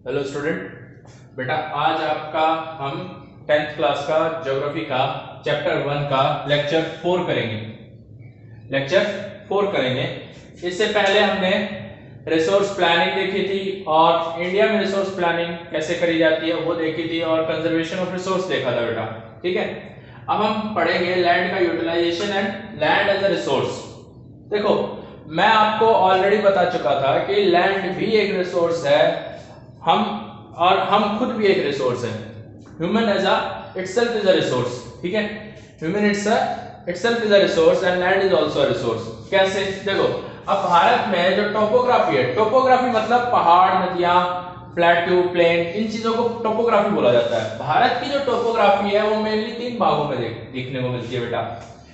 Hello student. बेटा आज आपका हम 10th क्लास का ज्योग्राफी का चैप्टर 1 का लेक्चर 4 करेंगे। लेक्चर 4 करेंगे। इससे पहले हमने रिसोर्स प्लानिंग देखी थी और इंडिया में रिसोर्स प्लानिंग कैसे करी जाती है वो देखी थी और कंजर्वेशन ऑफ रिसोर्स देखा था बेटा। ठीक है, अब हम पढ़ेंगे लैंड का utilization and land as a resource. देखो, मैं आपको ऑलरेडी बता चुका था कि लैंड भी एक रिसोर्स है, हम खुद भी एक रिसोर्स है। Human as a itself is a resource. ठीक है, human itself is a resource and land is also a resource. कैसे? देखो, अब भारत में जो टोपोग्राफी है, टोपोग्राफी मतलब पहाड़, नदियां, प्लेट्यू, प्लेन, इन चीजों को टोपोग्राफी बोला जाता है। भारत की जो टोपोग्राफी है वो मेनली 3 भागों में देखने को मिलती है बेटा।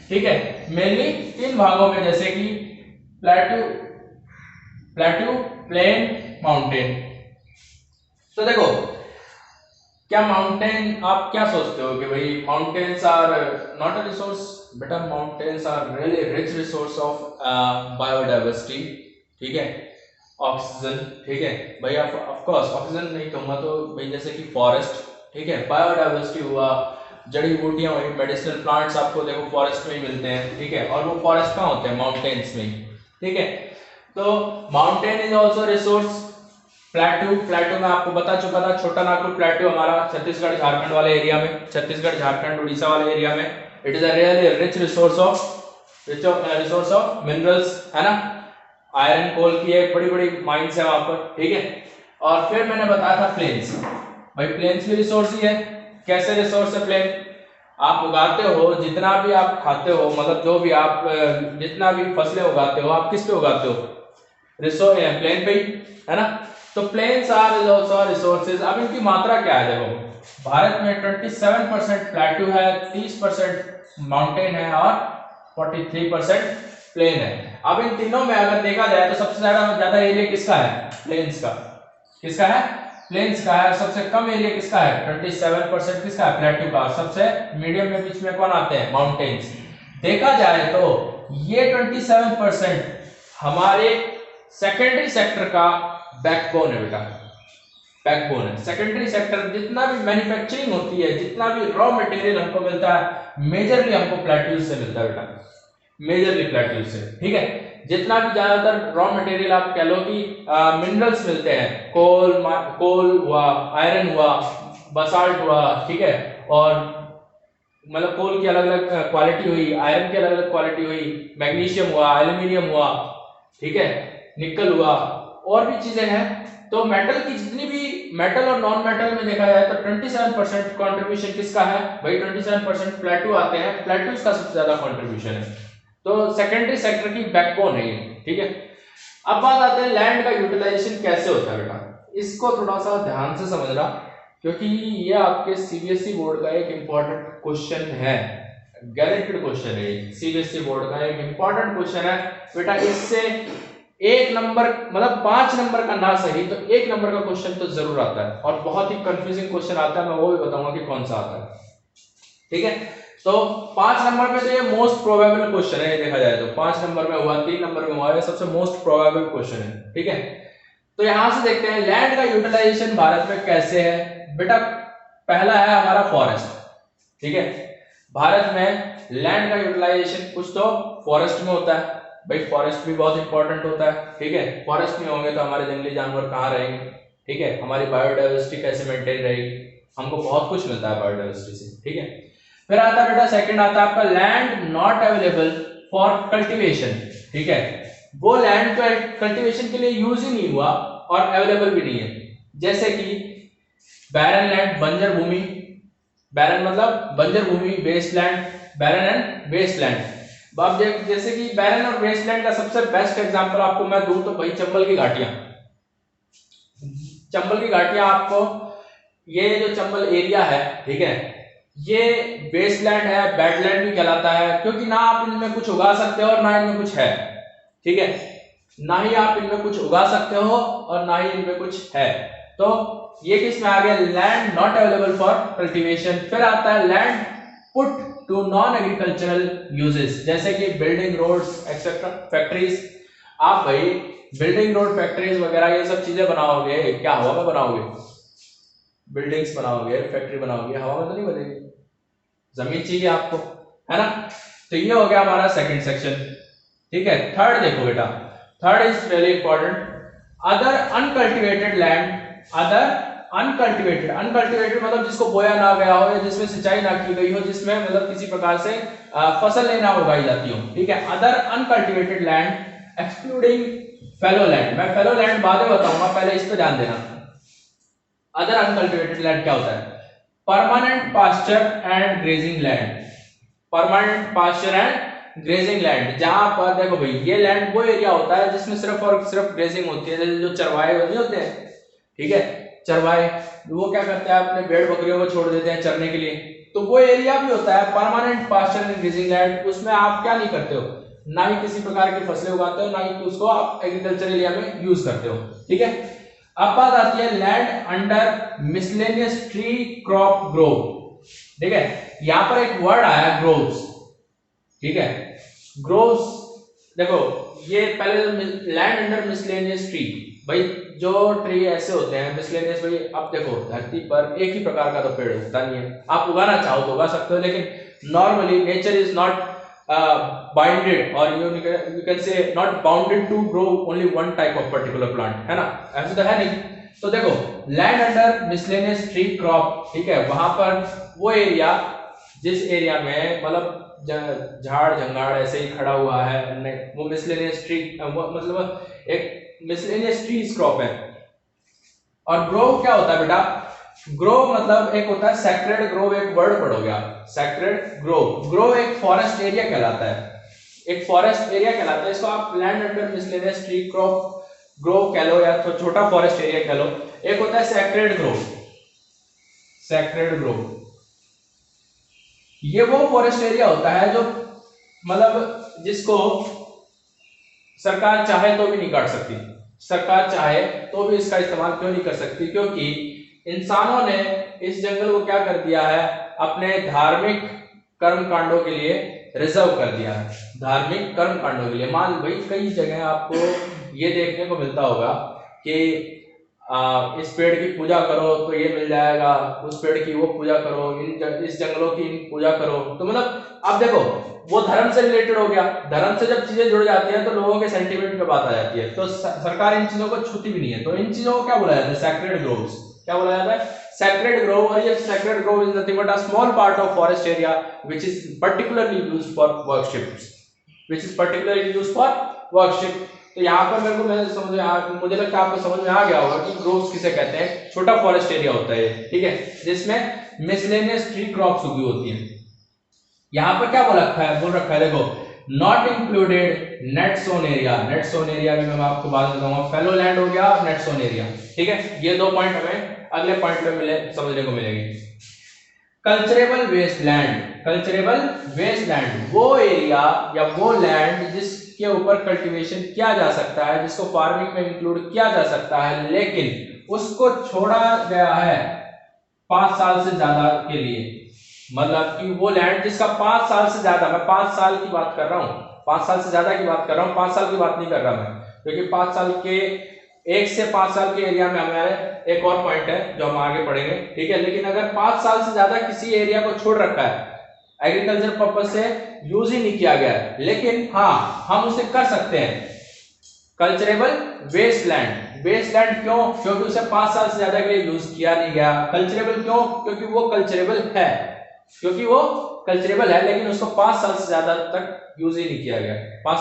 ठीक है, मेनली 3 भागों में, जैसे कि प्लेट्यू प्लेट्यू प्लेन, माउंटेन। तो देखो, क्या माउंटेन, आप क्या सोचते हो कि भाई mountains are not a resource? बेटा, mountains are really rich resource of biodiversity. ठीक है, ऑक्सीजन। ठीक है भाई, ऑफ कोर्स ऑक्सीजन नहीं कहूंगा तो भाई, जैसे कि फॉरेस्ट। ठीक है, बायोडाइवर्सिटी हुआ, जड़ी बूटियां हुई, मेडिसिनल प्लांट्स आपको देखो फॉरेस्ट में ही मिलते हैं। ठीक है, और वो फॉरेस्ट कहाँ होते हैं? माउंटेन्स में ही। ठीक है, तो mountain is also resource. Plateau में आपको बता चुका था, छोटा नागपुर प्लेट्यू हमारा छत्तीसगढ़ झारखंड वाले एरिया में, छत्तीसगढ़ झारखंड उड़ीसा वाले एरिया में। It is a really rich resource of minerals, है ना। आयरन, कोल की एक बड़ी बड़ी माइंस है वहां पर। ठीक है, और फिर मैंने बताया था प्लेन्स। भाई प्लेन्स भी रिसोर्स ही है। कैसे रिसोर्स है प्लेन? आप उगाते हो, जितना भी आप खाते हो, मतलब जो भी आप जितना भी फसलें उगाते हो, आप किस पे उगाते हो? रिसोर्स प्लेन पे ही, है ना। तो प्लेन्स आर आल्सो रिसोर्सेज। अब इनकी मात्रा क्या है? देखो, भारत में 27% प्लेट्यू है, 30% माउंटेन है और 43% प्लेन है। अब इन तीनों में अगर देखा जाए तो सबसे ज्यादा एरिया किसका है? प्लेन्स का। किसका है? प्लेन्स का है। सबसे कम एरिया किसका है? 27% किसका है? प्लेट्यू का। सबसे मीडियम में बीच में कौन आते हैं? माउंटेन्स। देखा जाए तो ये 27% हमारे सेकेंडरी सेक्टर का बैकबोन है बेटा। बैकबोन है सेकेंडरी सेक्टर। जितना भी मैन्युफैक्चरिंग होती है, जितना भी रॉ मटेरियल हमको मिलता है, मेजरली हमको प्लेट्यूज से मिलता है बेटा, मेजरली प्लेट्यूज से। ठीक है, जितना भी ज्यादातर रॉ मटेरियल आप कह लो कि मिनरल्स मिलते हैं, कोल हुआ, आयरन हुआ, बसाल्ट हुआ। ठीक है, और मतलब कोल की अलग अलग क्वालिटी हुई, आयरन की अलग अलग क्वालिटी हुई, मैग्नीशियम हुआ, एल्यूमिनियम हुआ, ठीक है, निकल हुआ, और भी चीजें हैं। तो मेटल की जितनी भी, मेटल और नॉन मेटल में देखा जाए तो 27% कंट्रीब्यूशन किसका है? भाई 27% प्लेट्यू आते हैं, प्लेट्यूज का सबसे ज्यादा कंट्रीब्यूशन है। तो सेकेंडरी सेक्टर की बैकबोन है ये। ठीक है, अब बात आते हैं लैंड का यूटिलाइजेशन कैसे होता है बेटा। इसको थोड़ा सा ध्यान से समझना, क्योंकि ये आपके सीबीएसई बोर्ड का एक इंपॉर्टेंट क्वेश्चन है, गारंटेड क्वेश्चन है। सीबीएसई बोर्ड का एक इंपॉर्टेंट क्वेश्चन है बेटा। इससे 1 नंबर, मतलब 5 नंबर का ना सही तो 1 नंबर का क्वेश्चन तो जरूर आता है, और बहुत ही कंफ्यूजिंग क्वेश्चन आता है। मैं वो भी बताऊंगा कि कौन सा आता है। ठीक है, तो 5 नंबर में तो ये मोस्ट प्रोबेबल क्वेश्चन है। देखा जाए तो 5 नंबर में हुआ, 3 नंबर में हुआ, ये सबसे मोस्ट प्रोबेबल क्वेश्चन है। ठीक है, तो यहां से देखते हैं लैंड का यूटिलाइजेशन भारत में कैसे है बेटा। पहला है हमारा फॉरेस्ट। ठीक है, भारत में लैंड का यूटिलाइजेशन कुछ तो फॉरेस्ट में होता है। भाई फॉरेस्ट भी बहुत इंपॉर्टेंट होता है। ठीक है, फॉरेस्ट में होंगे तो हमारे जंगली जानवर कहाँ रहेंगे? ठीक है, हमारी बायोडाइवर्सिटी कैसे मेंटेन रहेगी? हमको बहुत कुछ मिलता है बायोडाइवर्सिटी से। ठीक है, फिर आता है बेटा, सेकंड आता है आपका land not available for cultivation. ठीक है, वो लैंड तो कल्टीवेशन के लिए यूज ही नहीं हुआ और अवेलेबल भी नहीं है। जैसे कि बैरन लैंड, बंजर भूमि। बैरन मतलब बंजर भूमि, वेस्टलैंड, बैरन एंड वेस्टलैंड। अब जैसे कि बैरन और वेस्टलैंड का सबसे बेस्ट एग्जांपल आपको मैं दूं तो भाई चंबल की घाटियां। चंबल की घाटियां आपको, ये जो चंबल एरिया है, ठीक है, ये वेस्टलैंड है, बैडलैंड भी कहलाता है, क्योंकि ना आप इनमें कुछ उगा सकते हो और ना इनमें कुछ है। ठीक है, ना ही आप इनमें कुछ उगा सकते हो और ना ही इनमें कुछ है। तो ये किस में आ गया? Land not available for cultivation. फिर आता है land put to non agricultural uses, जैसे कि बिल्डिंग, रोड्स एक्सेट्रा, फैक्ट्रीज। आप भाई बिल्डिंग, रोड, फैक्ट्रीज वगैरह ये सब चीजें बनाओगे, क्या हवा में बनाओगे? बिल्डिंग्स बनाओगे, फैक्ट्री बनाओगे, हवा में तो नहीं बनेगी, जमीन चाहिए आपको, है ना। तो ये हो गया हमारा सेकंड सेक्शन, ठीक है। थर्ड देखो बेटा, third is very important, other uncultivated land. Other uncultivated, uncultivated मतलब जिसको बोया ना गया हो या जिसमें सिंचाई ना की गई हो, जिसमें मतलब किसी प्रकार से फसल ना उगाई जाती हो, ठीक है। Other uncultivated land excluding fallow land. मैं फैलो लैंड बाद में बताऊंगा, पहले इस पे ध्यान देना। अदर अनकल्टिवेटेड लैंड क्या होता है? Permanent pasture and grazing land. Permanent pasture and grazing land, जहां पर देखो भाई ये लैंड वो एरिया होता है जिसमें सिर्फ और सिर्फ ग्रेजिंग होती है, जैसे जो चरवाहे नहीं होते हैं, ठीक है, चरवाहे वो क्या करते हैं, अपने भेड़ बकरियों को छोड़ देते हैं चरने के लिए, तो वो एरिया भी होता है permanent pasture and grazing land. उसमें आप क्या नहीं करते हो, ना ही किसी प्रकार की फसलें उगाते हो, ना ही उसको आप एग्रीकल्चर एरिया में यूज करते हो, ठीक है। अब बात आती है land under miscellaneous tree crop Grove, ठीक है। यहां पर एक वर्ड आया ग्रोव्स, ठीक है, ग्रोव्स। देखो ये पहले लैंड अंडर मिसलेनियस ट्री, भाई जो ट्री ऐसे होते हैं मिसलेनियस, भाई अब देखो धरती पर एक ही प्रकार का तो पेड़ उगता नहीं है, आप उगाना चाहो तो उगा सकते हो, लेकिन normally nature is not binded और you can say not bounded to grow only one type of particular plant, है ना, ऐसे तो है नहीं। तो देखो land under miscellaneous tree crop, ठीक है, वहां पर वो एरिया जिस एरिया में मतलब झाड़ झंगाड़ ऐसे ही खड़ा हुआ है, वो मिसलेनियस ट्री मतलब एक मिसलेनियस ट्रीज क्रॉप है। और ग्रोव क्या होता है बेटा? ग्रोव मतलब एक होता है सैक्रेड ग्रोव, एक वर्ड पढ़ोगे आप, सैक्रेड ग्रोव। ग्रोव एक फॉरेस्ट एरिया कहलाता है, एक फॉरेस्ट एरिया कहलाता है, इसको आप land under miscellaneous tree crop Grove कह लो या तो छोटा फॉरेस्ट एरिया कह लो। एक होता है सैक्रेड ग्रोव, सैक्रेड ग्रोव ये वो फॉरेस्ट एरिया होता है जो मतलब जिसको सरकार चाहे तो भी नहीं काट सकती, सरकार चाहे तो भी इसका इस्तेमाल क्यों नहीं कर सकती, क्योंकि इंसानों ने इस जंगल को क्या कर दिया है, अपने धार्मिक कर्म कांडों के लिए रिजर्व कर दिया है, धार्मिक कर्म कांडों के लिए। मान लो भाई कई जगह आपको ये देखने को मिलता होगा कि इस पेड़ की पूजा करो तो ये मिल जाएगा, उस पेड़ की वो पूजा करो, इस जंगलों की पूजा करो, तो मतलब आप देखो वो धर्म से रिलेटेड हो गया। धर्म से जब चीजें जुड़ जाती हैं तो लोगों के सेंटिमेंट पे बात आ जाती है, तो सरकार इन चीजों को छूती भी नहीं है। तो इन चीजों को क्या बोला जाता है? Sacred groves. क्या बोला जाता है? Sacred grove. और ये sacred grove is nothing but a small part of forest area which is particularly used for worships, which is particularly used for worship. तो यहाँ पर मेरे को मुझे लगता है आपको समझ में आ गया होगा कि ग्रोव्स किसे कहते हैं। छोटा फॉरेस्ट एरिया होता है, ठीक है, जिसमें मिसलेनियस ट्री क्रॉप्स उगी होती हैं। यहाँ पर क्या बोल रखा है देखो, not included net sown area. Net sown area में मैं आपको बात बताऊंगा, फैलो लैंड हो गया और नेट सोन एरिया, ठीक है। ये दो पॉइंट हमें अगले पॉइंट पे समझने को मिलेंगे। Culturable waste land, culturable waste land वो एरिया या वो लैंड जिसके ऊपर कल्टीवेशन किया जा सकता है, जिसको फार्मिंग में इंक्लूड किया जा सकता है, लेकिन उसको छोड़ा गया है 5 साल से ज्यादा के लिए। मतलब कि वो लैंड जिसका 5 साल से ज्यादा, मैं 5 साल की बात कर रहा हूँ, 5 साल से ज्यादा की बात कर रहा हूँ, 5 साल की बात नहीं कर रहा मैं, क्योंकि 5 साल के 1 से 5 साल के एरिया में हमारे एक और पॉइंट है जो हम आगे पढ़ेंगे, ठीक है। लेकिन अगर 5 साल से ज्यादा किसी एरिया को छोड़ रखा है, एग्रीकल्चर पर्पज से यूज ही नहीं किया गया है, लेकिन हाँ हम उसे कर सकते हैं culturable waste land. Waste land क्यों? क्योंकि उसे 5 साल से ज्यादा के लिए यूज किया नहीं गया। कल्चरेबल क्यों? क्योंकि वो कल्चरेबल है, क्योंकि वो कल्चरेबल है, लेकिन उसको 5 साल से ज्यादा तक यूज ही नहीं किया गया। 5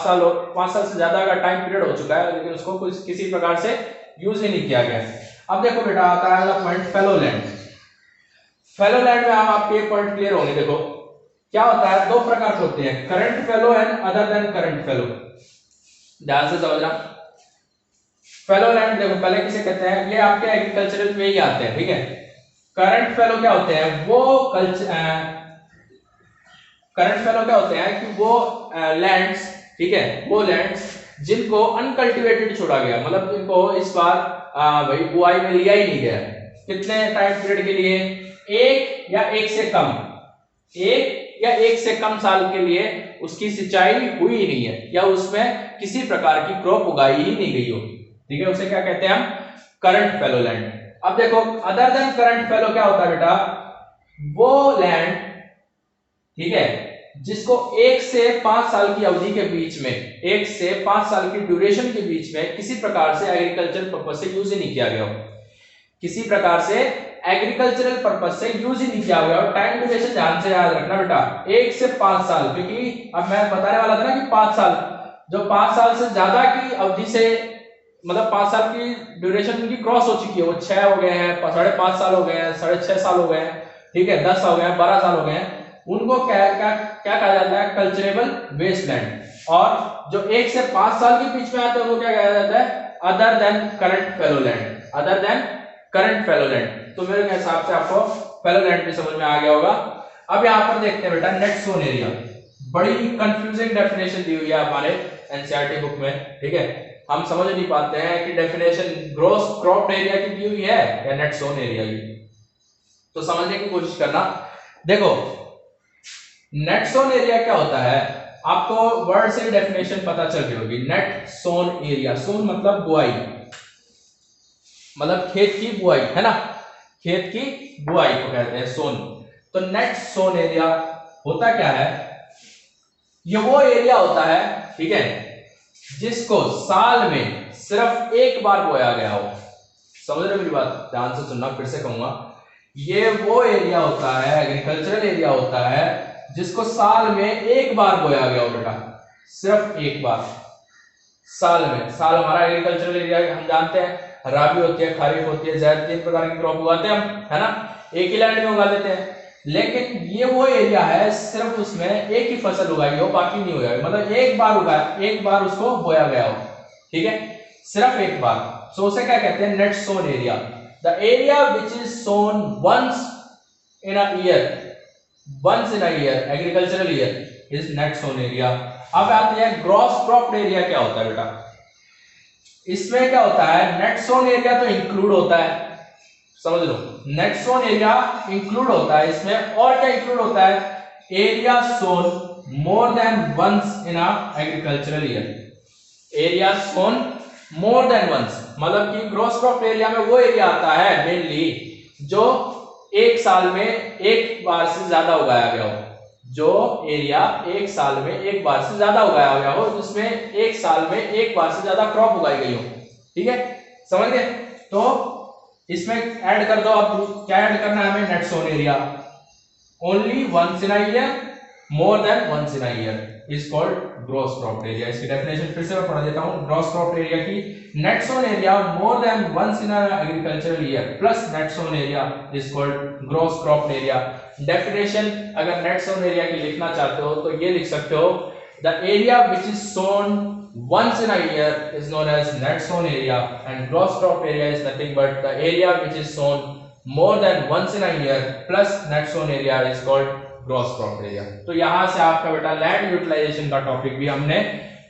साल से ज्यादा का टाइम पीरियड हो चुका है, लेकिन उसको किसी प्रकार से यूज ही नहीं किया गया। अब देखो बेटा आता है अगला point, fallow land. Fallow land में हम आपके पॉइंट क्लियर होंगे। देखो क्या होता है, 2 प्रकार के होते हैं, current fallow and other than current fallow. ध्यान से समझना। फैलो लैंड देखो पहले किसे कहते हैं, ये आपके एग्रीकल्चरल में ही आते हैं, ठीक है। करंट फैलो क्या होते हैं? वो करंट फैलो क्या होते हैं कि वो लैंड्स, ठीक है, वो लैंड्स जिनको अनकल्टिवेटेड छोड़ा गया, मतलब जिनको इस बार भाई बुआई में लिया ही नहीं गया। कितने टाइम पीरियड के लिए? 1 या 1 से कम, 1 या 1 से कम साल के लिए उसकी सिंचाई हुई ही नहीं है या उसमें किसी प्रकार की क्रॉप उगाई ही नहीं गई हो, ठीक है, उसे क्या कहते हैं हम, करंट फैलो लैंड। अब देखो अदर देन करंट फैलो क्या होता है बेटा, वो लैंड, ठीक है, जिसको 1 से 5 साल की अवधि के बीच में, 1 से 5 साल की ड्यूरेशन के बीच में किसी प्रकार से एग्रीकल्चर पर्पस से यूज ही नहीं किया गया हो, किसी प्रकार से एग्रीकल्चरल पर्पस से यूज ही नहीं किया गया हो। टाइम ड्यूरेशन ध्यान से याद रखना बेटा, 1 से 5 साल, क्योंकि अब मैं बताने वाला था ना कि 5 साल, जो 5 साल से ज्यादा की अवधि से, मतलब 5 साल की ड्यूरेशन उनकी क्रॉस हो चुकी है, वो 6 हो गए हैं, 5.5 साल हो गए हैं, 6.5 साल हो गए हैं, ठीक है, 10 हो गए हैं, 12 साल हो गए हैं, उनको क्या क्या क्या कहा जाता है, कल्चरेबल वेस्टलैंड। और जो 1 से 5 साल के बीच में आते हैं उनको क्या कहा जाता है, other than current fallow land, other than current fallow land. तो मेरे हिसाब से आपको फैलो लैंड भी समझ में आ गया होगा। अब यहाँ पर देखते हैं बेटा नेट सोन एरिया, बड़ी कंफ्यूजिंग डेफिनेशन दी हुई है हमारे एनसीईआरटी बुक में, ठीक है, हम समझ नहीं पाते हैं कि डेफिनेशन ग्रॉस क्रॉप्ड एरिया की दी हुई है या नेट सोन एरिया की, तो समझने की कोशिश करना। देखो नेट सोन एरिया क्या होता है, आपको वर्ड से डेफिनेशन पता चल रही होगी। नेट सोन एरिया, सोन मतलब बुआई, मतलब खेत की बुआई, है ना, खेत की बुआई को कहते हैं सोन। तो नेट सोन एरिया होता क्या है, ये वो एरिया होता है, ठीक है, जिसको साल में सिर्फ एक बार बोया गया हो। समझ रहे हो मेरी बात, ध्यान से सुनना, फिर से कहूंगा, ये वो एरिया होता है, एग्रीकल्चरल एरिया होता है जिसको साल में एक बार बोया गया हो बेटा, सिर्फ एक बार साल में। साल हमारा एग्रीकल्चरल एरिया हम जानते हैं, राबी होती है, खरीफ होती है, ज़ैद, 3 प्रकार की क्रॉप उगाते हैं हम, है ना, एक ही लैंड में उगा लेते हैं। लेकिन ये वो एरिया है सिर्फ उसमें एक ही फसल उगाई हो, बाकी नहीं उगाई, मतलब एक बार उगाया, एक बार उसको बोया गया हो, ठीक है, सिर्फ एक बार। सो उसे क्या कहते हैं, net sown area. The area which is sown once in a year, once in a year, agricultural year, is net sown area. अब आते हैं ग्रॉस क्रॉप्ड एरिया क्या होता है बेटा। इसमें क्या होता है, नेट सोन एरिया तो इंक्लूड होता है, समझ लो, नेट सोन एरिया इंक्लूड होता है इसमें, और क्या इंक्लूड होता है, area sown more than once in a agricultural year, area sown more than once, मतलब कि ग्रॉस क्रॉप एरिया में वो एरिया आता है मेनली जो एक साल में एक बार से ज्यादा उगाया गया हो, जो एरिया एक साल में एक बार से ज्यादा उगाया गया हो, जिसमें एक साल में एक बार से ज्यादा क्रॉप उगाई गई हो, ठीक है, समझ गए। तो इसमें ऐड कर दो, अब क्या ऐड करना है हमें, net sown area, only once in a year, more than once in a year is called gross crop area. इसकी डेफिनेशन फिर से मैं पढ़ा देता हूं ग्रॉस क्रॉप एरिया की, net sown area more than once in a agricultural year plus net sown area is called gross crop area. Definition अगर net sown area की लिखना चाहते हो तो ये लिख सकते हो, the area which is sown once in a year is known as net sown area and gross crop area is nothing but the area which is sown more than once in a year plus net sown area is called gross crop area। तो यहां से आपका बेटा land utilisation का topic भी हमने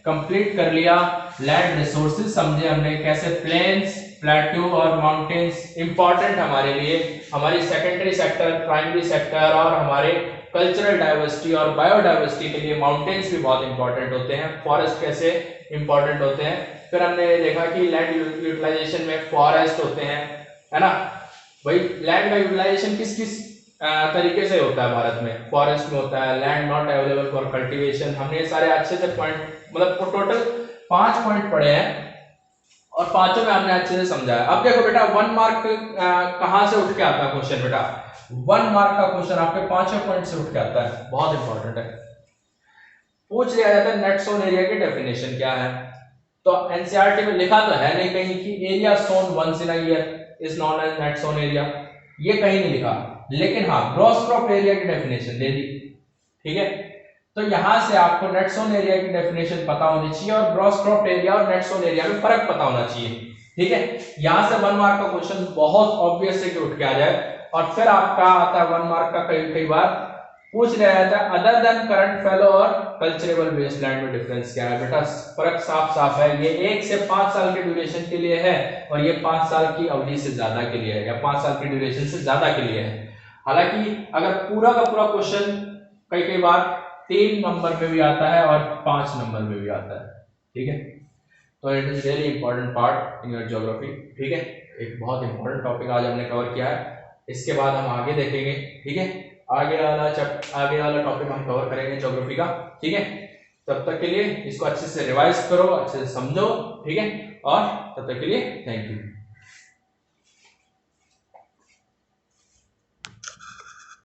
complete कर लिया। लैंड रिसोर्सेज समझे हमने, कैसे प्लेन्स, प्लेट्यू और माउंटेन्स इंपॉर्टेंट हमारे लिए, हमारी सेकेंडरी सेक्टर, प्राइमरी सेक्टर और हमारे कल्चरल डाइवर्सिटी और बायोडाइवर्सिटी के लिए माउंटेन्स भी बहुत इंपॉर्टेंट होते हैं, फॉरेस्ट कैसे इंपॉर्टेंट होते हैं। फिर हमने देखा कि लैंड यूटिलाइजेशन में फॉरेस्ट होते हैं, है ना भाई, लैंड का यूटिलाइजेशन किस किस तरीके से होता है भारत में, फॉरेस्ट में होता है, land not available for cultivation, हमने सारे अच्छे से पॉइंट, मतलब टोटल 5 पॉइंट पढ़े हैं और पांचों में हमने अच्छे से समझाया। अब देखो बेटा 1 मार्क कहां से उठ के आता है क्वेश्चन, बेटा 1 मार्क का क्वेश्चन आपके 5 पॉइंट से उठ के आता है, बहुत इंपॉर्टेंट है। पूछ लिया जाता है नेट सोन एरिया की डेफिनेशन क्या है, तो एनसीईआरटी में लिखा तो है नहीं कहीं कि area sown once in a year is known as net sown area, ये कहीं नहीं लिखा, लेकिन हाँ ग्रॉस क्रॉप एरिया की डेफिनेशन दे दी, ठीक है। तो यहां से आपको नेट सोन एरिया की डेफिनेशन पता होनी चाहिए और ग्रॉस क्रॉप एरिया और नेट सोन एरिया में फर्क पता होना चाहिए, ठीक है। यहां से 1 मार्क का क्वेश्चन बहुत ऑब्वियस है कि उठ के आ जाए। और फिर आपका आता है 1 मार्क का कई बार पूछ लिया जाता है अदर देन करंट फैलो और कल्चरेबल वेस्टलैंड में डिफरेंस क्या है। बेटा फर्क साफ साफ है, ये 1 से 5 साल के ड्यूरेशन के लिए है और ये 5 साल की अवधि से ज्यादा के लिए है या 5 साल की ड्यूरेशन से ज्यादा के लिए है। हालांकि अगर पूरा का पूरा क्वेश्चन कई कई बार 3 नंबर में भी आता है और 5 नंबर में भी आता है, ठीक है। तो it is really important part in your geography, ठीक है। एक बहुत इंपॉर्टेंट टॉपिक आज हमने कवर किया है, इसके बाद हम आगे देखेंगे, ठीक है। आगे वाला टॉपिक हम कवर करेंगे ज्योग्राफी का, ठीक है। तब तक के लिए इसको अच्छे से रिवाइज करो, अच्छे से समझो, ठीक है। और तब तक के लिए थैंक यू।